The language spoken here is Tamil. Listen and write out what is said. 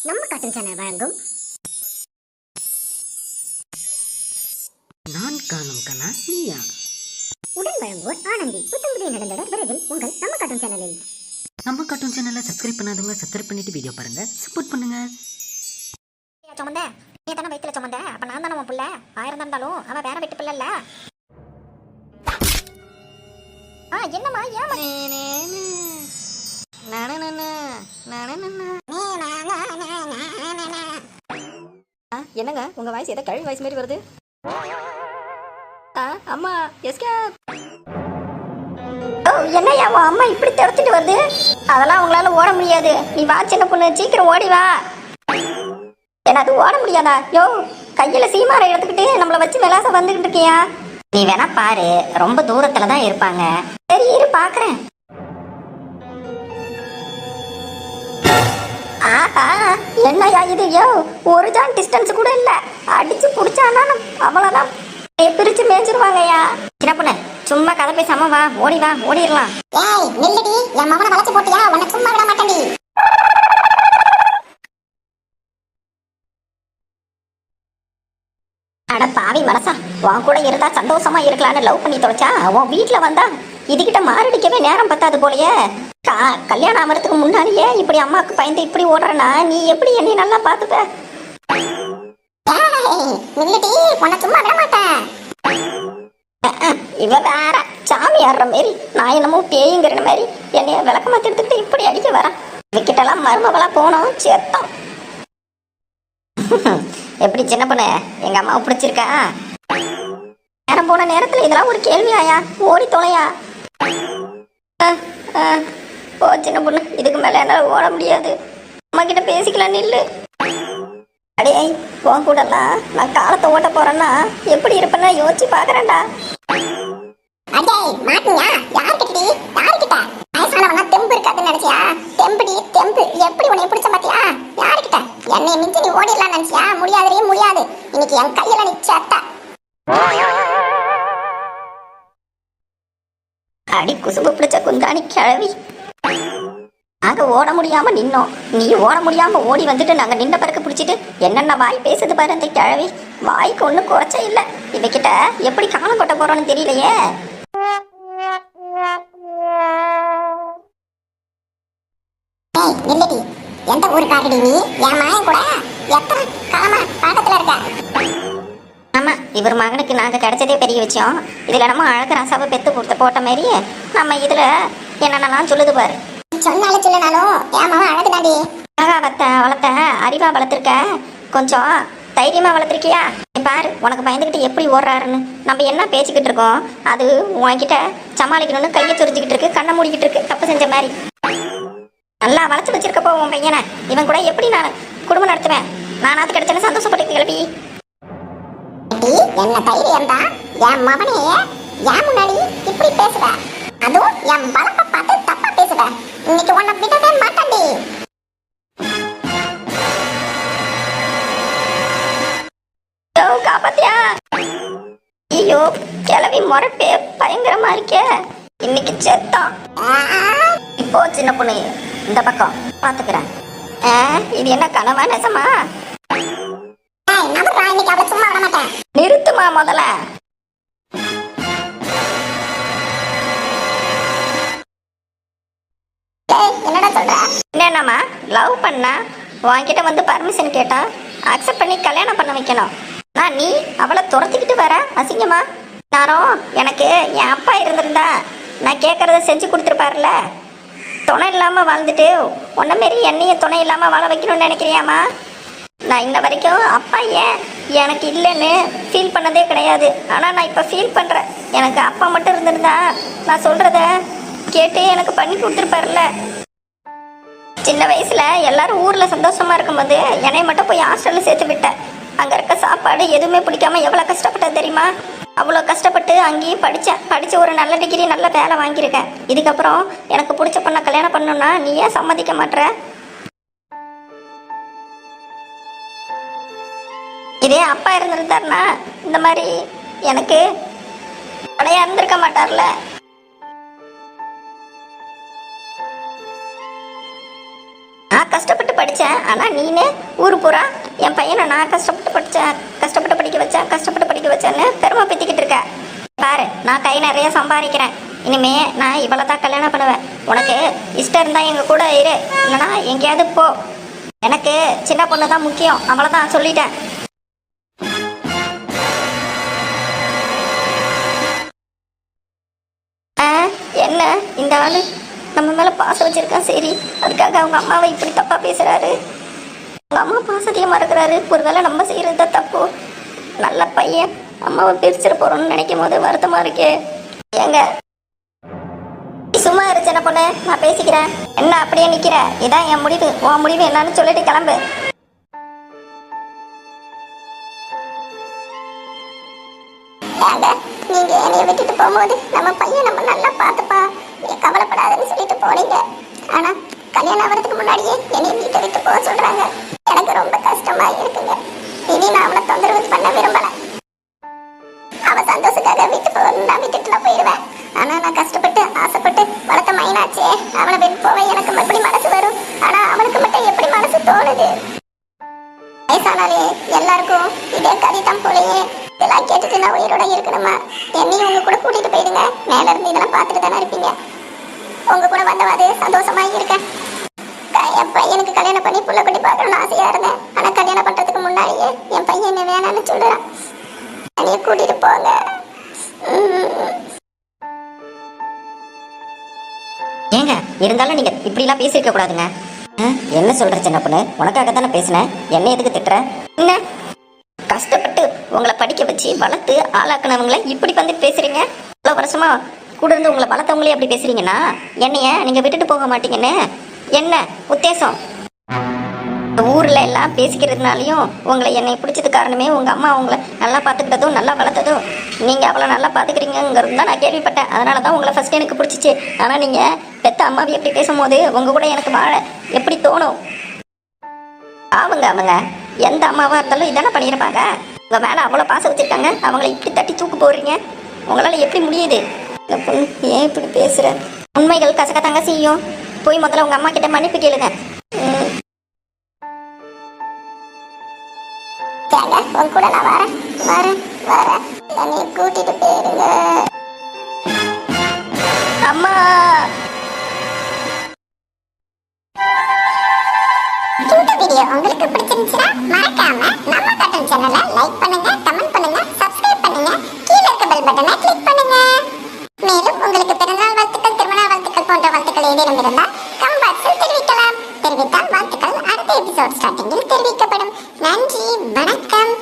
நம்ம காட்டன் சேனல் வழங்கும் நான் காணும் கனா நீயா உடன் வழங்குவோர் ஆனந்தி. புத்தம்புதிய நடந்தட விரைவில் உங்கள் நம்ம காட்டன் சேனலில். நம்ம கார்ட்டூன் சேனலை சப்ஸ்கிரைப் பண்ணாதவங்க சப்ஸ்கிரைப் பண்ணிட்டு வீடியோ பாருங்க, சப்போர்ட் பண்ணுங்க. சுமந்த நீ தானே வயிற்றுல சுமந்த, அப்ப நான் தானே உன் பிள்ளை. ஆயிரம் இருந்தாலும் அவ வேற வீட்டு பிள்ளை இல்ல. என்னம்மா என்னங்க உங்க வாய்ஸ் ஏதோ கழுவி வாய்ஸ் மாதிரி வருது. அம்மா எஸ்கேப். என்னையா உன் அம்மா இப்படி துரத்திட்டு வருது? அதெல்லாம் உங்களால ஓட முடியாது. நீ வா சின்ன பொண்ணு, சீக்கிரம் ஓடி வா. என்ன அது ஓட முடியாதா? யோ கையில சீமாரை எடுத்துக்கிட்டு நம்மளை வச்சு விளாச வந்துகிட்டு இருக்கியா? நீ வேணா பாரு, ரொம்ப தூரத்துல தான் இருப்பாங்க. சரி இரு பாக்குறேன். என்னையா இது? யோ ஒரு ஜான் டிஸ்டன்ஸ் கூட இல்ல, அடிச்சு புடிச்சானா அவ்வளவுதான் பிரிச்சு மேய்ச்சிருவாங்கய்யா. சின்ன பொண்ணு சும்மா கதை பேசாம வா, ஓடி வா, ஓடிடலாம். ஏய் நில்லுடி, என் மகனை வளைச்சு போட்டியா? உன்னை சும்மா விட மாட்டேன்டி. அட பாவி மனசா, உன் கூட இருந்தா சந்தோஷமா இருக்கலான்னு லவ் பண்ணி தொலைச்சா உன் வீட்டுல வந்தா இதுகிட்ட மாரடிக்கவே நேரம் பத்தாது போலயே. கல்யாணம் ஆகிறதுக்கு முன்னாடியே இப்படி அம்மாவுக்கு பயந்து இப்படி ஓடுறனா நீ எப்படி என்னை நல்லா பாத்துப்ப? நில்லுடி, உன்னை சும்மா விட மாட்டேன். இவ வேற சாமி ஆடுற மாரி, நான் என்னமோ பேய்ங்கிற மாதிரி என்னைய விளக்கமாத்தி எடுத்துக்கிட்டு இப்படி அடிக்க வர. இவகிட்டலாம் மருமகளா போனோம் செத்தோம். எப்படி சின்ன பொண்ணு, எங்க அம்மாவை பிடிச்சிருக்கா? நேரம் போன நேரத்துல இதெல்லாம் ஒரு கேள்வியாயா? ஓடி தொலையா. ஓ சின்ன பொண்ணு, இதுக்கு மேல என்னால ஓட முடியாது. அம்மா கிட்ட பேசிக்கலாம், நில்லு. அடே உன் கூடலாம் நான் காலத்தை ஓட்ட போறேன்னா எப்படி இருப்பேன்னா யோசிச்சு பாக்குறேன்டா. அடே மாட்டியா? யார்கிட்டடி? யார்கிட்ட? வயசானவனா தெம்பு இருக்காதுன்னு நினைச்சியா? தெம்புடி தெம்பு. எப்படி உன்னை பிடிச்ச பாத்தியா? யார்கிட்ட? என்னை மிஞ்சி நீ ஓடிடலாம் நினைச்சியா? முடியாதே முடியாது. இன்னைக்கு என் கையில நீ செத்த. அடி குசும்பு பிடிச்ச குந்தாணி கிழவி. நாங்க ஓட முடியாம நின்னோம், நீ ஓட முடியாம ஓடி வந்துட்டு நாங்க நின்ன பிறகு பிடிச்சிட்டு என்னென்ன வாய் பேசுது பாரு அந்த கிழவி. வாய்க்கு ஒன்றும் குறைச்ச இல்லை. இவகிட்ட எப்படி காலம் கொட்ட போறோன்னு தெரியலையே. ஏய் நில்லுடி, எந்த ஊருக்காரடி நீ? என் மகன் கூட எத்தனை காலமா பக்கத்துல இருக்க? ஆமா, இவர் மகனுக்கு நாங்க கிடைச்சதே பெரிய விஷயம். இதுல நம்ம அழகு ராசாவை பெத்து கொடுத்த போட்ட மாதிரி நம்ம இதுல என்னென்னலாம் சொல்லுது பாரு. சொன்னாலும் சொல்லனாலும் என் மகன் அழகுதாண்டி. அழகா வளர்த்த, அறிவா வளர்த்துருக்க, கொஞ்சம் தைரியமா வளர்த்துருக்கியா? பாரு உனக்கு பயந்துக்கிட்டு எப்படி ஓடுறாருன்னு. நம்ம என்ன பேசிக்கிட்டு இருக்கோம், அது உன்கிட்ட சமாளிக்கணும்னு கையை சுரிஞ்சுக்கிட்டு இருக்கு, கண்ணை மூடிக்கிட்டு இருக்கு, தப்பு செஞ்ச மாதிரி. நல்லா வளர்த்து வச்சிருக்கப்போ உன் பையனை. இவன் கூட எப்படி நான் குடும்பம் நடத்துவேன்? நானாவது கிடைச்சேன்னு சந்தோஷப்பட்டு கிளப்பி. என்ன தைரியம் தான் என் மகனே என் முன்னாடி இப்படி பேசுற? அதுவும் என் பலப்பை பார்த்து தப்பா பேசுற. இன்னைக்கு உன்னை விடவே மாட்டேன்டி. காப்பாத்தியா? ஐயோ கிளவி முறைப்பே பயங்கரமா இருக்கே. இன்னைக்கு செத்தான். இப்போ சின்ன பொண்ணு இந்த பக்கம் பாத்துக்கிறேன். இது என்ன கனவா நெசமா? இன்னைக்கு அவளை சும்மா விட மாட்டேன். நிறுத்துமா முதல்ல. என்னடா சொல்ற? என்னம்மா லவ் பண்ணா உன்கிட்ட வந்து பர்மிஷன் கேட்டா அக்செப்ட் பண்ணி கல்யாணம் பண்ண வைக்கணும். நான் நீ அவளை துரத்திக்கிட்டு வர அசிங்கமா? நானும் எனக்கு என் அப்பா இருந்திருந்தா நான் கேட்கறத செஞ்சு கொடுத்துருப்பாருல. துணை இல்லாம வாழ்ந்துட்டு உன்ன மாரி என்னையும் துணை இல்லாம வாழ வைக்கணும்னு நினைக்கிறியாமா? நான் இன்ன வரைக்கும் அப்பா ஏன் எனக்கு இல்லைன்னு ஃபீல் பண்ணதே கிடையாது. ஆனால் நான் இப்போ ஃபீல் பண்ணுறேன். எனக்கு அப்பா மட்டும் இருந்திருந்தா நான் சொல்கிறத கேட்டு எனக்கு பண்ணி கொடுத்துருப்பாருல்ல. சின்ன வயசுல எல்லாரும் ஊரில் சந்தோஷமா இருக்கும்போது என்னை மட்டும் போய் ஹாஸ்டலில் சேர்த்து விட்டேன். அங்கே இருக்க சாப்பாடு எதுவுமே பிடிக்காம எவ்வளோ கஷ்டப்பட்டேன் தெரியுமா? அவ்வளோ கஷ்டப்பட்டு அங்கேயும் படித்து ஒரு நல்ல டிகிரி நல்ல வேலை வாங்கியிருக்கேன். இதுக்கப்புறம் எனக்கு பிடிச்ச பொண்ணை கல்யாணம் பண்ணணும்னா நீ ஏன் சம்மதிக்க மாட்ற? இதே அப்பா இருந்திருந்தாருன்னா இந்த மாதிரி எனக்கு படையா இருந்திருக்க மாட்டார்ல. கஷ்டப்பட்டு படித்தேன். ஆனால் நீனு ஊர் பூரா என் பையனை நான் கஷ்டப்பட்டு படித்தேன், கஷ்டப்பட்டு படிக்க வச்சேன், கஷ்டப்பட்டு படிக்க வச்சேன்னு பெருமை பற்றிக்கிட்டு இருக்க. பாரு, நான் கை நிறைய சம்பாதிக்கிறேன். இனிமே நான் இவளை தான் கல்யாணம் பண்ணுவேன். உனக்கு இஷ்டம் இருந்தால் எங்கள் கூட இரு, இல்லைனா எங்கேயாவது போ. எனக்கு சின்ன பொண்ணு தான் முக்கியம், அவளை தான் சொல்லிட்டேன். என்ன இந்த ஆளு நம்ம மேல பாசம் வச்சிருக்கான், சரி அதுக்காக அவங்க அம்மாவை இப்படி தப்பா பேசுறாரு. அவங்க அம்மா பாசத்தையும் மறக்கிறாரு. ஒருவேளை நம்ம செய்யறது தான் தப்பு. நல்ல பையன், அம்மாவை பிரிச்சிட போறோம்னு நினைக்கும் போது வருத்தமா இருக்கே. ஏங்க சும்மா இரு சின்ன பொண்ணு, நான் பேசிக்கிறேன். என்ன அப்படியே நிக்கிற? இதான் என் முடிவு. உன் முடிவு என்னன்னு சொல்லிட்டு கிளம்பு. நீங்க என்னைய விட்டுட்டு போகும்போது நம்ம பையன் நம்ம நல்லா பார்த்துப்பா, நீ கவலைப்படாதுன்னு சொல்லிட்டு போனீங்க. ஆனா கல்யாணம் ஆகிறதுக்கு முன்னாடியே என்னை வீட்டை விட்டு போக சொல்றாங்க. எனக்கு ரொம்ப கஷ்டமா இருக்குங்க. இனி நான் அவனை தொந்தரவு பண்ண விரும்பல. அவன் சந்தோஷத்துக்காக விட்டு போகணும், நான் விட்டுட்டுலாம் போயிடுவேன். ஆனா நான் கஷ்டப்பட்டு ஆசைப்பட்டு வளர்த்த மைனாச்சே, அவனை விட்டு போக எனக்கு எப்படி மனசு வரும்? ஆனா அவனுக்கு மட்டும் எப்படி மனசு தோணுது? வயசானாலே எல்லாருக்கும் இதே கதை தான் போலயே. இதெல்லாம் கேட்டுட்டு நான் உயிரோட இருக்கணுமா? என்னையும் உங்க கூட கூட்டிட்டு போயிடுங்க. மேல இருந்து இதெல்லாம் பார்த்துட்டு தானே இருப்பீங்க. உங்க கூட வந்தவாது சந்தோஷமா இருக்கேன். என் பையனுக்கு கல்யாணம் பண்ணி புள்ள குட்டி பார்க்கணும்னு ஆசையா இருந்தேன். ஆனா கல்யாணம் பண்றதுக்கு முன்னாடியே என் பையன் என்ன வேணான்னு சொல்லுறான். என்னைய கூட்டிட்டு போங்க. ஏங்க இருந்தாலும் நீங்க இப்படிலாம் பேசியிருக்க கூடாதுங்க. என்ன சொல்ற சின்ன பொண்ணு? உனக்காக தானே பேசினேன். என்ன எதுக்கு திட்டுற? என்ன கஷ்டப்பட்டு உங்களை படிக்க வச்சு வளர்த்து ஆளாக்குனவங்களை இப்படி வந்து பேசுறீங்க? இவ்வளோ வருஷமா கூட இருந்து உங்களை வளர்த்தவங்களே அப்படி பேசுறீங்கன்னா என்னைய நீங்க விட்டுட்டு போக மாட்டீங்கன்னு என்ன உத்தேசம்? ஊர்ல எல்லாம் பேசிக்கிறதுனாலையும் உங்களை என்னை பிடிச்சது காரணமே உங்க அம்மா உங்களை நல்லா பார்த்துக்கிட்டதும் நல்லா வளர்த்ததும். நீங்க அவளை நல்லா பார்த்துக்கிறீங்கிறது தான் நான் கேள்விப்பட்டேன். அதனால தான் உங்களை ஃபர்ஸ்ட் எனக்கு பிடிச்சிச்சு. ஆனா நீங்க பெத்த அம்மாவை எப்படி பேசும்போது உங்க கூட எனக்கு வாழ எப்படி தோணும்? அவங்க எந்த அம்மாவா இருந்தாலும் இதானே பண்ணியிருப்பாங்க. உங்க மேல அவ்வளோ பாசம் வச்சிருக்காங்க, அவங்களை இப்படி தட்டி தூக்கு போடுறீங்க. உங்களால எப்படி முடியுது? இந்த பொண்ணு ஏன் இப்படி பேசுற? உண்மைகள் கசக்கத்தாங்க செய்யும். போய் முதல்ல உங்க அம்மா கிட்ட மன்னிப்பு கேளுங்க. உன் கூட நான் வரேன். என்னை கூட்டிட்டு போயிருங்க. அம்மா இந்த வீடியோ உங்களுக்கு பிடிச்சிருந்துச்சுன்னா மறக்காம நம்ம கார்ட்டூன் சேனலை லைக் பண்ணுங்க, கமெண்ட் பண்ணுங்க, சப்ஸ்கிரைப் பண்ணுங்க, கீழ இருக்க பெல் பட்டனை கிளிக் பண்ணுங்க. மேலும் உங்களுக்கு பிறந்தநாள் வாழ்த்துக்கள், திருமண வாழ்த்துக்கள் போன்ற வாழ்த்துக்கள் ஏதேனும் இருந்தால் கமெண்ட் பாக்ஸில் தெரிவிக்கலாம். தெரிவித்தால் வாழ்த்துக்கள் அடுத்த எபிசோட் ஸ்டார்டிங்கில் தெரிவிக்கப்படும். நன்றி, வணக்கம்.